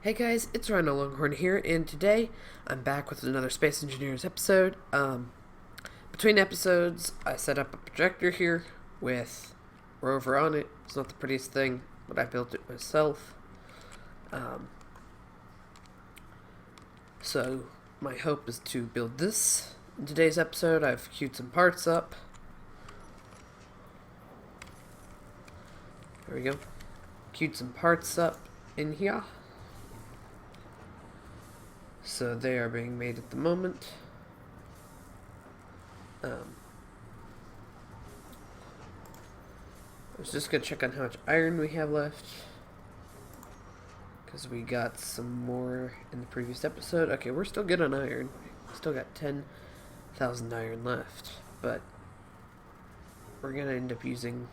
Hey guys, it's Rhinolonghorn here, and today I'm back with another Space Engineers episode. Between episodes, I set up a projector here with rover on it. It's not the prettiest thing, but I built it myself. So my hope is to build this. In today's episode, I've queued some parts up. There we go. Queued some parts up in here. So they are being made at the moment. I was just going to check on how much iron we have left, because we got some more in the previous episode. Okay, we're still good on iron. Still got 10,000 iron left, but we're going to end up using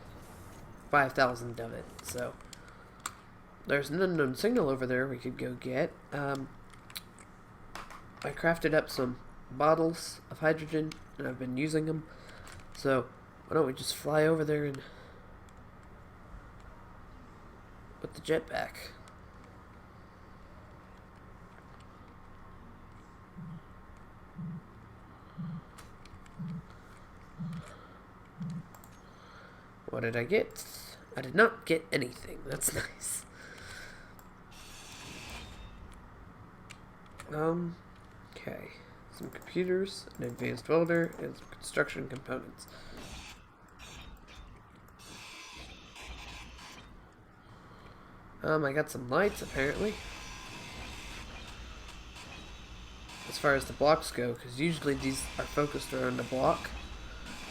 5,000 of it. So there's an unknown signal over there we could go get. I crafted up some bottles of hydrogen, and I've been using them. So why don't we just fly over there and put the jetpack. What did I get? I did not get anything. That's nice. Okay. Some computers, an advanced welder, and some construction components. I got some lights, apparently. As far as the blocks go, because usually these are focused around the block.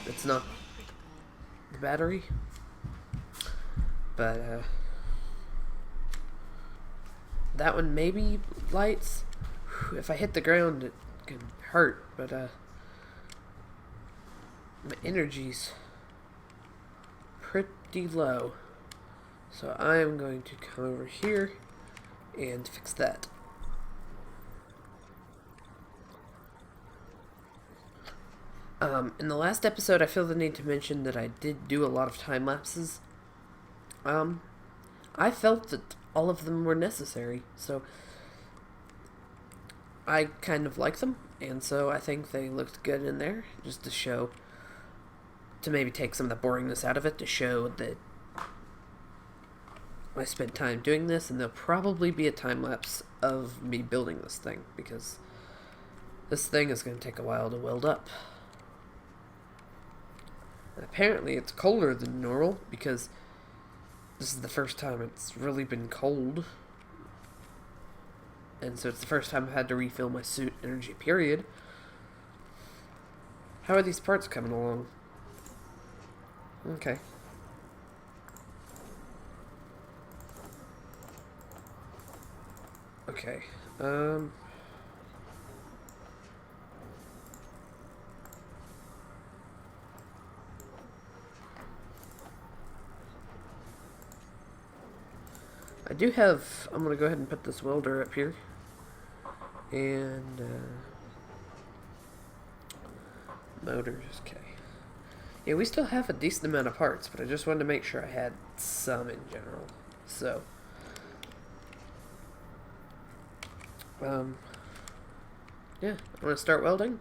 It's not the battery. But, that one maybe lights. If I hit the ground, it can hurt, but, my energy's pretty low. So I am going to come over here and fix that. In the last episode, I feel the need to mention that I did do a lot of time lapses. I felt that all of them were necessary, so I kind of like them, and so I think they looked good in there, just to show, to maybe take some of the boringness out of it, to show that I spent time doing this, and there'll probably be a time lapse of me building this thing, because this thing is going to take a while to weld up. And apparently it's colder than normal, because this is the first time it's really been cold. And so it's the first time I've had to refill my suit energy, period. How are these parts coming along? Okay. Okay. I do have... I'm going to go ahead and put this welder up here. And, motors, okay. Yeah, we still have a decent amount of parts, but I just wanted to make sure I had some in general. So, yeah, I'm going to start welding.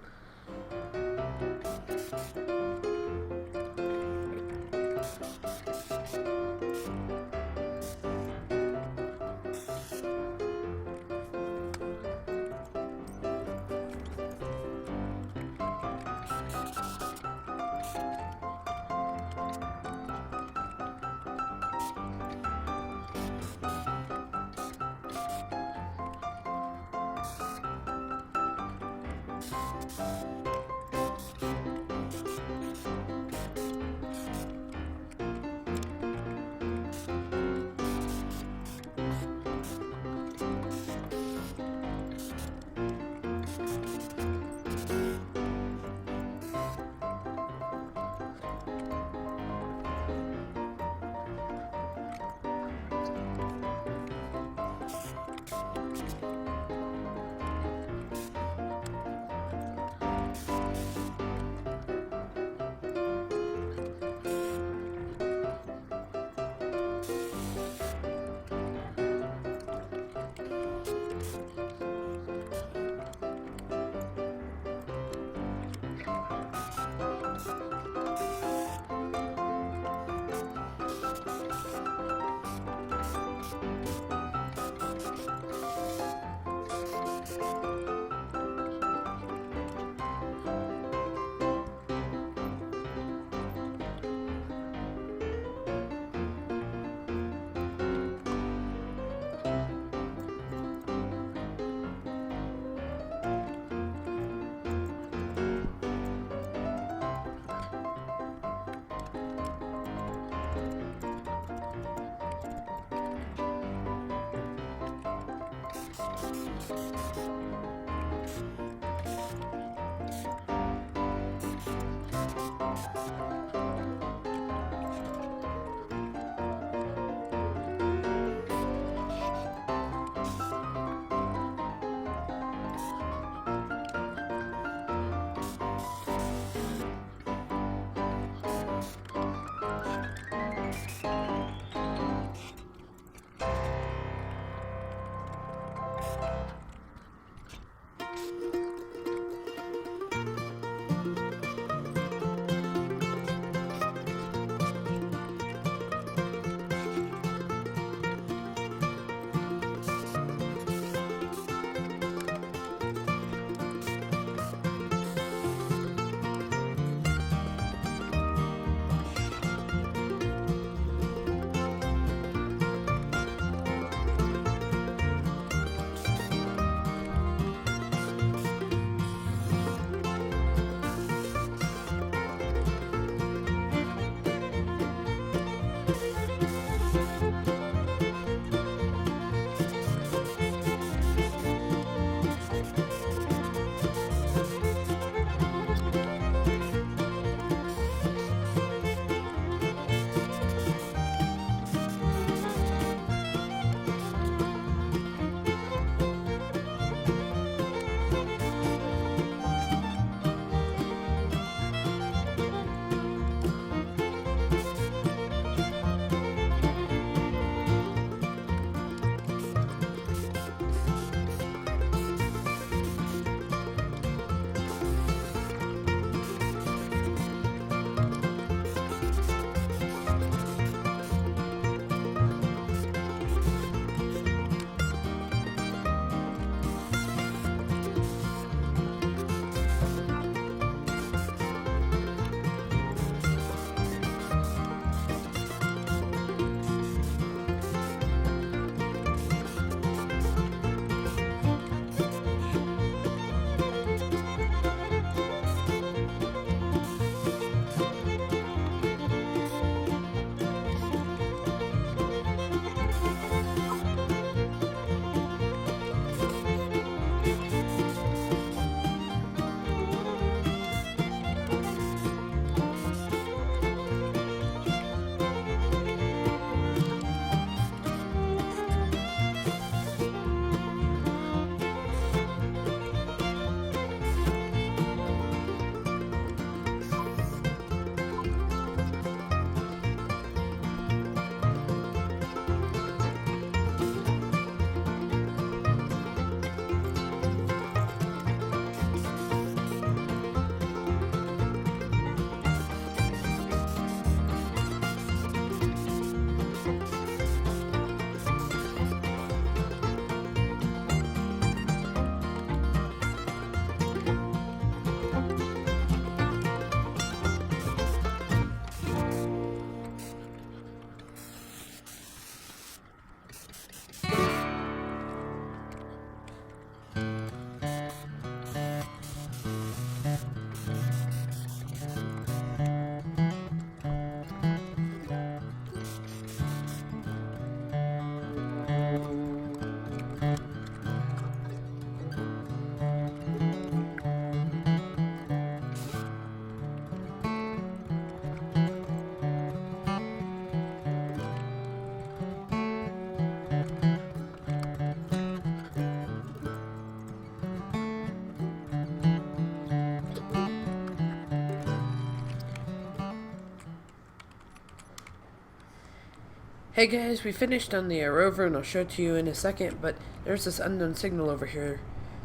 Hey guys, we finished on the rover and I'll show it to you in a second, but there's this unknown signal over here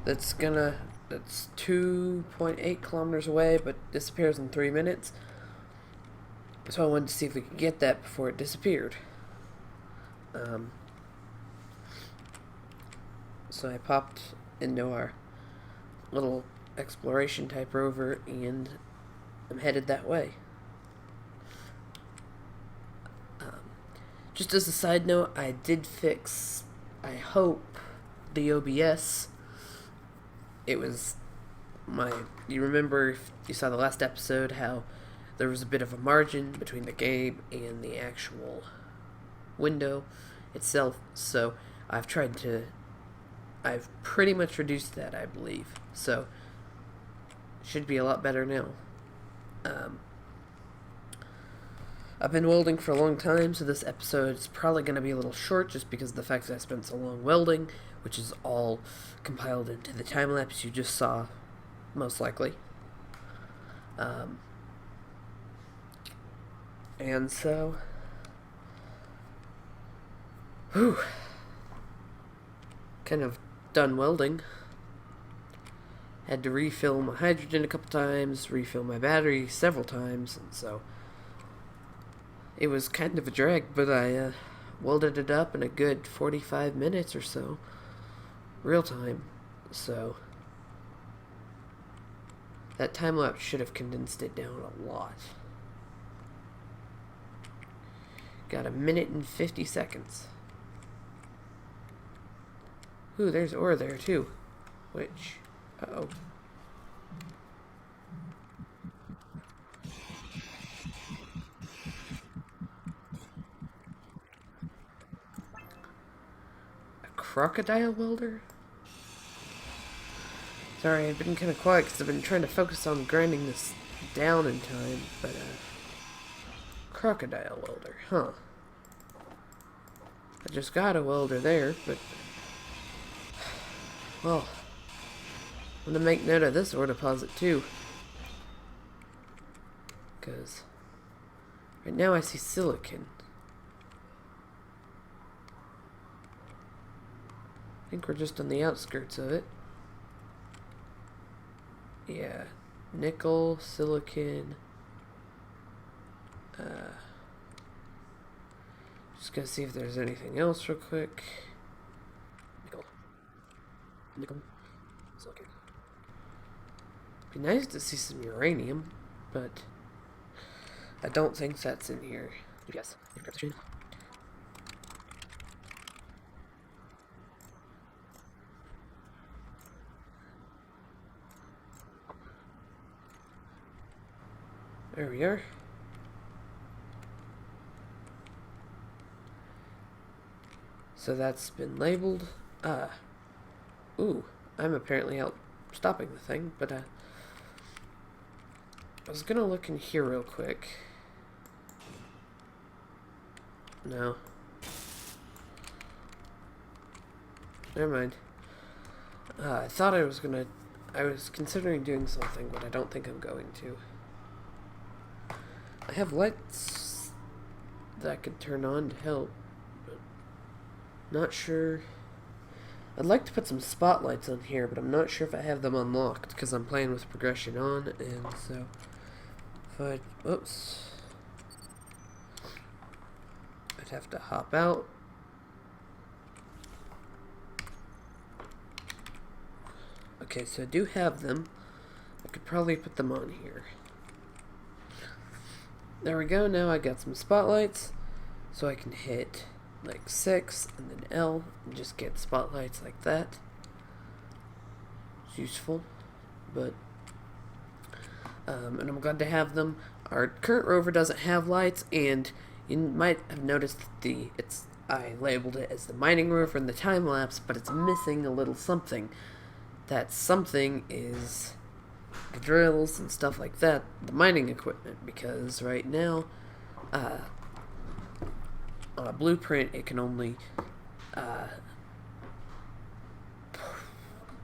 that's 2.8 kilometers away but disappears in 3 minutes. So I wanted to see if we could get that before it disappeared. So I popped into our little exploration type rover and I'm headed that way. Just as a side note, I did fix, I hope, the OBS. It was you remember, if you saw the last episode, how there was a bit of a margin between the game and the actual window itself. So I've tried to I've pretty much reduced that, I believe. So, should be a lot better now. Um, I've been welding for a long time, so this episode is probably going to be a little short just because of the fact that I spent so long welding, which is all compiled into the time lapse you just saw, most likely. Um, and so, whew, kind of done welding. Had to refill my hydrogen a couple times, refill my battery several times, and so it was kind of a drag, but I welded it up in a good 45 minutes or so, real time. So that time lapse should have condensed it down a lot. Got a minute and 50 seconds. Ooh, there's ore there too. Which, uh-oh. A crocodile welder? Sorry, I've been kind of quiet because I've been trying to focus on grinding this down in time, but, crocodile welder, huh. I just got a welder there, but, well, I'm gonna make note of this ore deposit too. Because right now I see silicon. I think we're just on the outskirts of it. Yeah, nickel, silicon. Just gonna see if there's anything else real quick. Nickel, silicon. Be nice to see some uranium, but I don't think that's in here. Yes, there we are. So that's been labeled. Ooh, I'm apparently out stopping the thing, but I was gonna look in here real quick. No. Never mind. I thought I was considering doing something, but I don't think I'm going to. I have lights that I could turn on to help, but not sure. I'd like to put some spotlights on here, but I'm not sure if I have them unlocked because I'm playing with progression on, and so if I, oops, I'd have to hop out. Okay, so I do have them. I could probably put them on here. There we go, now I got some spotlights, so I can hit like 6 and then L and just get spotlights like that. It's useful, but and I'm glad to have them. Our current rover doesn't have lights, and you might have noticed I labeled it as the mining rover in the time lapse, but it's missing a little something. That something is the drills and stuff like that, the mining equipment, because right now, on a blueprint, it can only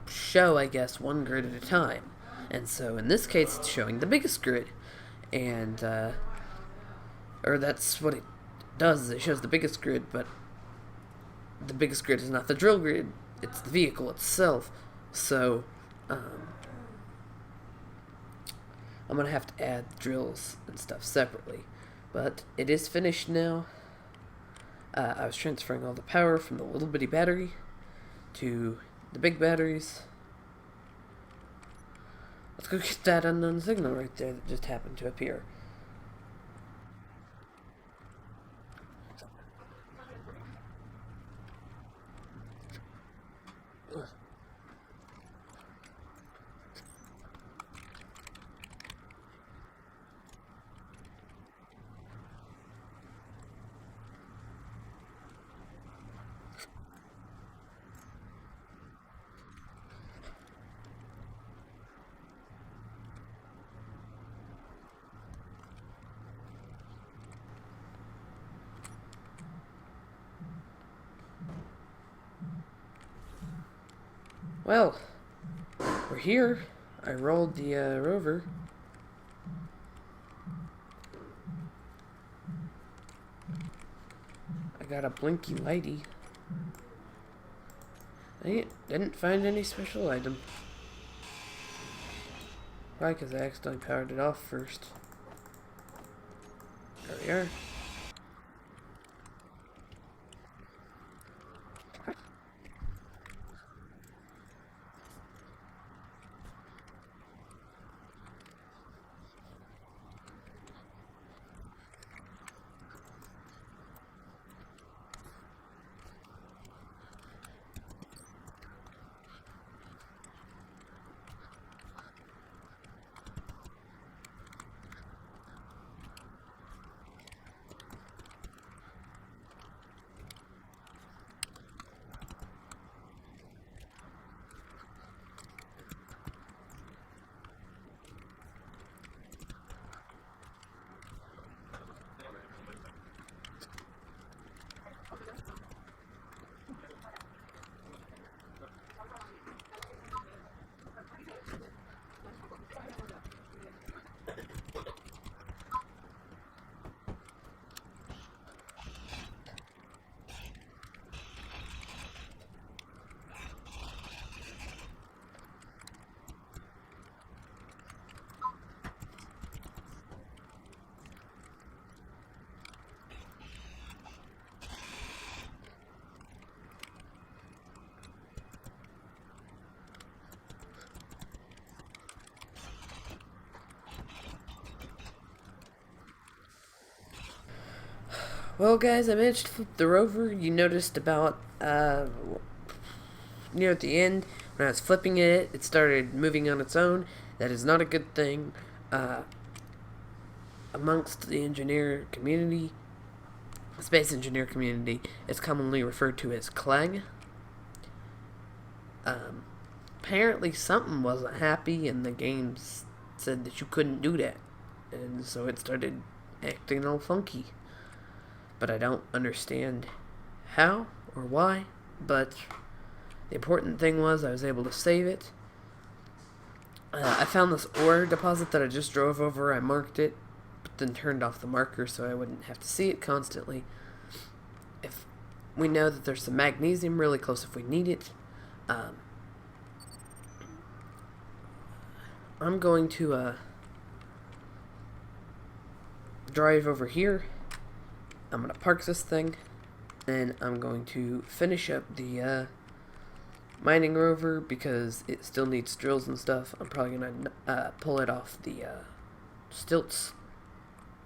show, I guess, one grid at a time. And so in this case, it's showing the biggest grid. And, or that's what it does, is it shows the biggest grid, but the biggest grid is not the drill grid, it's the vehicle itself. So, I'm going to have to add drills and stuff separately. But it is finished now. I was transferring all the power from the little bitty battery to the big batteries. Let's go get that unknown signal right there that just happened to appear. Well, we're here. I rolled the rover. I got a blinky lighty. I didn't find any special item. Probably because I accidentally powered it off first. There we are. Well, guys, I managed to flip the rover. You noticed about near the end when I was flipping it, it started moving on its own. That is not a good thing. Uh, Amongst the engineer community, space engineer community, it's commonly referred to as clang. Um, Apparently, something wasn't happy, and the game said that you couldn't do that, and so it started acting all funky. But I don't understand how or why. But the important thing was I was able to save it. I found this ore deposit that I just drove over. I marked it, but then turned off the marker so I wouldn't have to see it constantly. If we know that there's some magnesium really close if we need it. I'm going to drive over here. I'm going to park this thing. Then I'm going to finish up the mining rover because it still needs drills and stuff. I'm probably going to pull it off the stilts,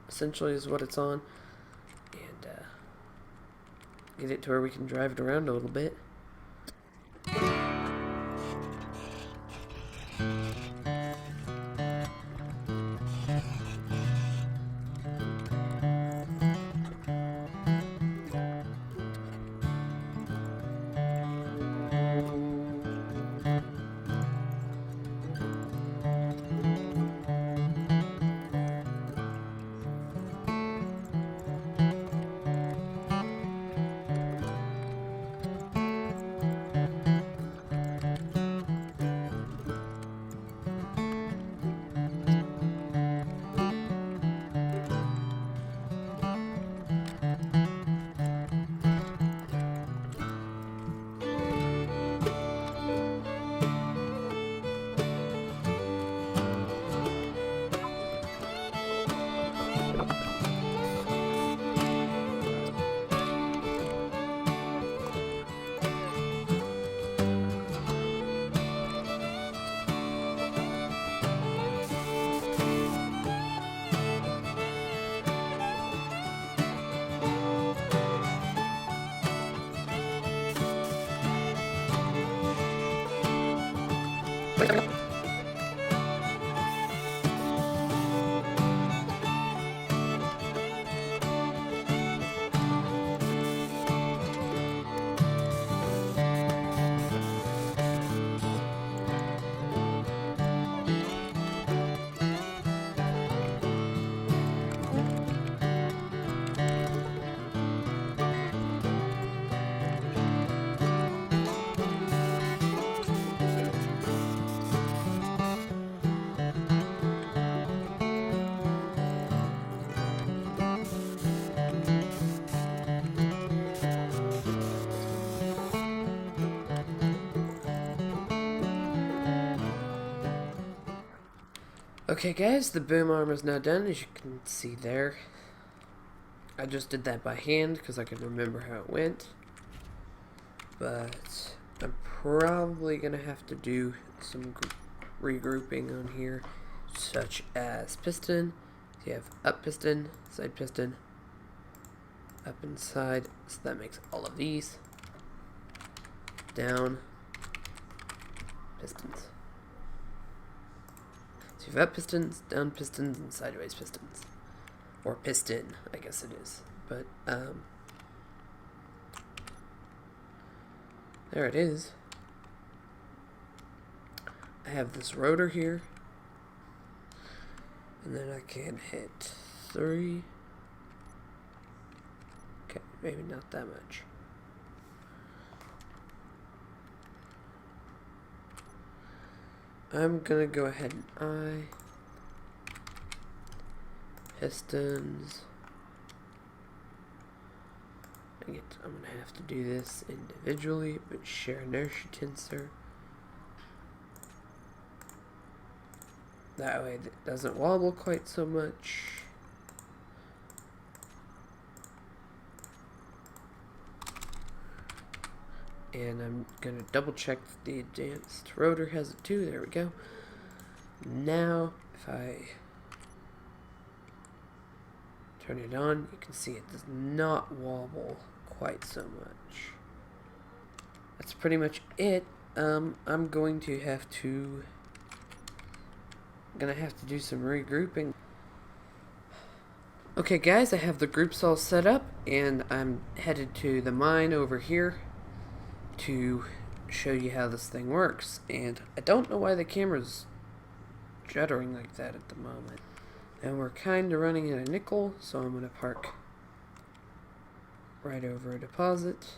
essentially is what it's on. And get it to where we can drive it around a little bit. Okay guys, the boom arm is now done, as you can see there. I just did that by hand because I can remember how it went. But I'm probably going to have to do some regrouping on here, such as piston. So you have up piston, side piston, up and side, so that makes all of these. Down, pistons. So you have up pistons, down pistons, and sideways pistons. Or piston, I guess it is. But, there it is. I have this rotor here. And then I can hit 3. Okay, maybe not that much. I'm gonna go ahead and pistons. I'm gonna have to do this individually, but share inertia tensor. That way it doesn't wobble quite so much. And I'm gonna double check that the advanced rotor has it too. There we go. Now, if I turn it on, you can see it does not wobble quite so much. That's pretty much it. I'm going to have to do some regrouping. Okay guys, I have the groups all set up and I'm headed to the mine over here to show you how this thing works. And I don't know why the camera's juddering like that at the moment. And we're kind of running at a nickel, so I'm going to park right over a deposit.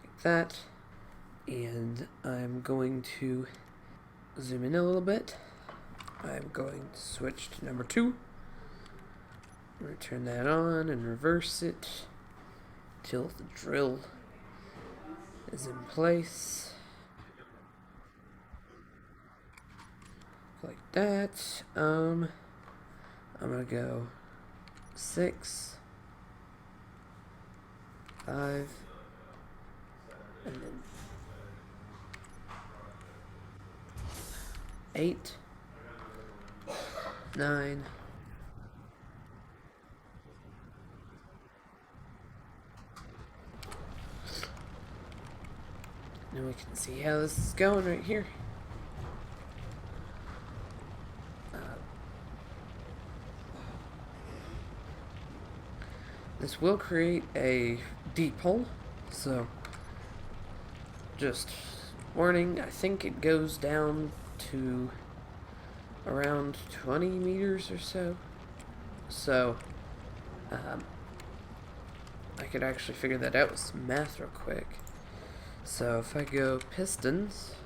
Like that. And I'm going to zoom in a little bit. I'm going to switch to number 2. I'm going to turn that on and reverse it till the drill is in place. Like that. I'm gonna go 6, 5, and then 8, 9, and we can see how this is going right here. This will create a deep hole, so just warning, I think it goes down to around 20 meters or so. So, I could actually figure that out with some math real quick. So if I go pistons,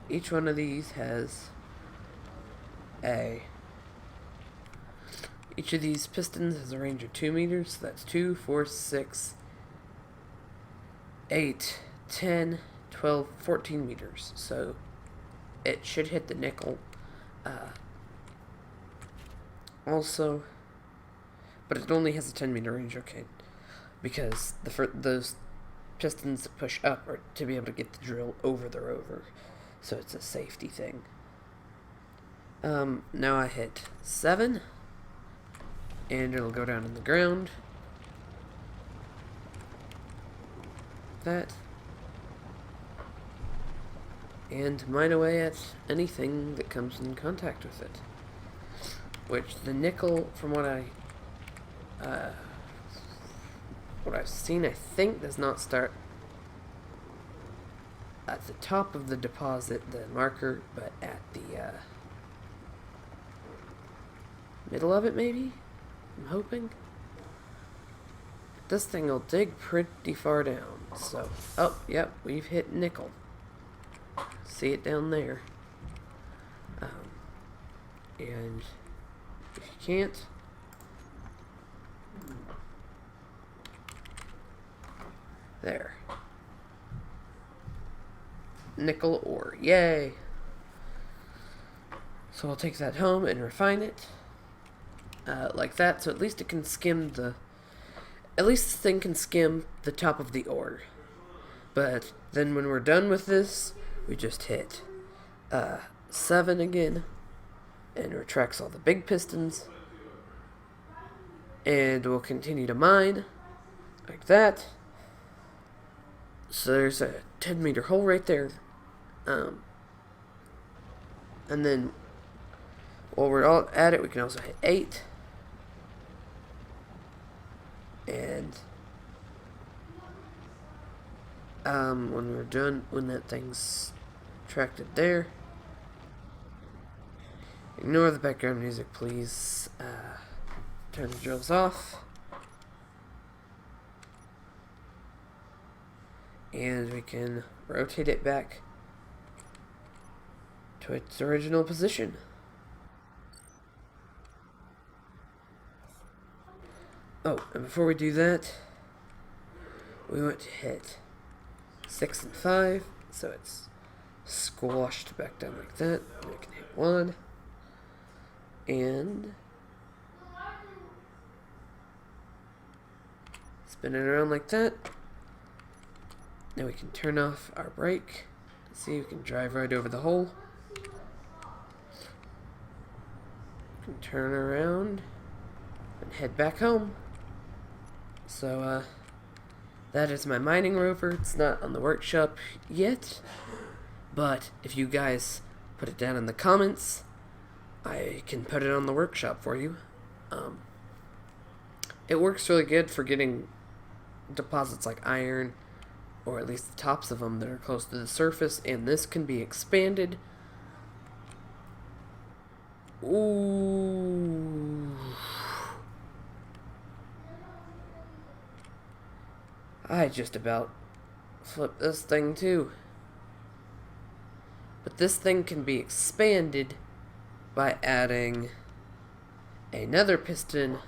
each one of these has each of these pistons has a range of 2 meters, so that's 2, 4, 6, 8, 10, 12, 14 meters. So it should hit the nickel. Also, but it only has a 10 meter range, okay. Because those pistons that push up are to be able to get the drill over the rover. So it's a safety thing. Now I hit 7. And it'll go down in the ground. That. And mine away at anything that comes in contact with it. Which the nickel, from what I've seen, I think does not start at the top of the deposit, the marker, but at the middle of it, maybe? I'm hoping. This thing will dig pretty far down, so... Oh, yep, we've hit nickel. See it down there. And if you can't... There. Nickel ore. Yay! So we'll take that home and refine it. Like that, so at least it can skim the... At least this thing can skim the top of the ore. But then when we're done with this, we just hit 7 again. And retracts all the big pistons. And we'll continue to mine. Like that. So there's a 10-meter hole right there. And then while we're all at it, we can also hit 8. And when we're done, when that thing's tracted there, ignore the background music, please. Turn the drills off. And we can rotate it back to its original position. Oh, and before we do that, we want to hit 6 and 5, so it's squashed back down like that. We can hit 1, and spin it around like that. Now we can turn off our brake. See, we can drive right over the hole. We can turn around and head back home. So, that is my mining rover. It's not on the workshop yet, but if you guys put it down in the comments, I can put it on the workshop for you. It works really good for getting deposits like iron, or at least the tops of them that are close to the surface, and this can be expanded. Ooh. I just about flipped this thing too. But this thing can be expanded by adding another piston.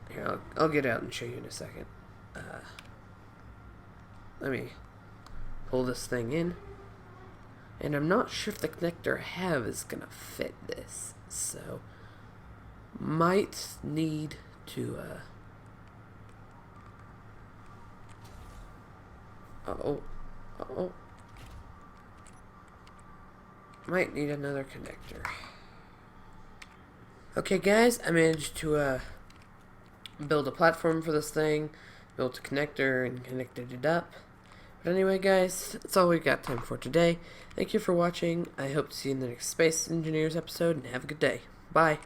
Here, I'll get out and show you in a second. Let me pull this thing in. And I'm not sure if the connector I have is gonna fit this. So, might need to, might need another connector. Okay guys, I managed to build a platform for this thing, built a connector and connected it up. But anyway guys, that's all we got time for today. Thank you for watching. I hope to see you in the next Space Engineers episode, and have a good day. Bye.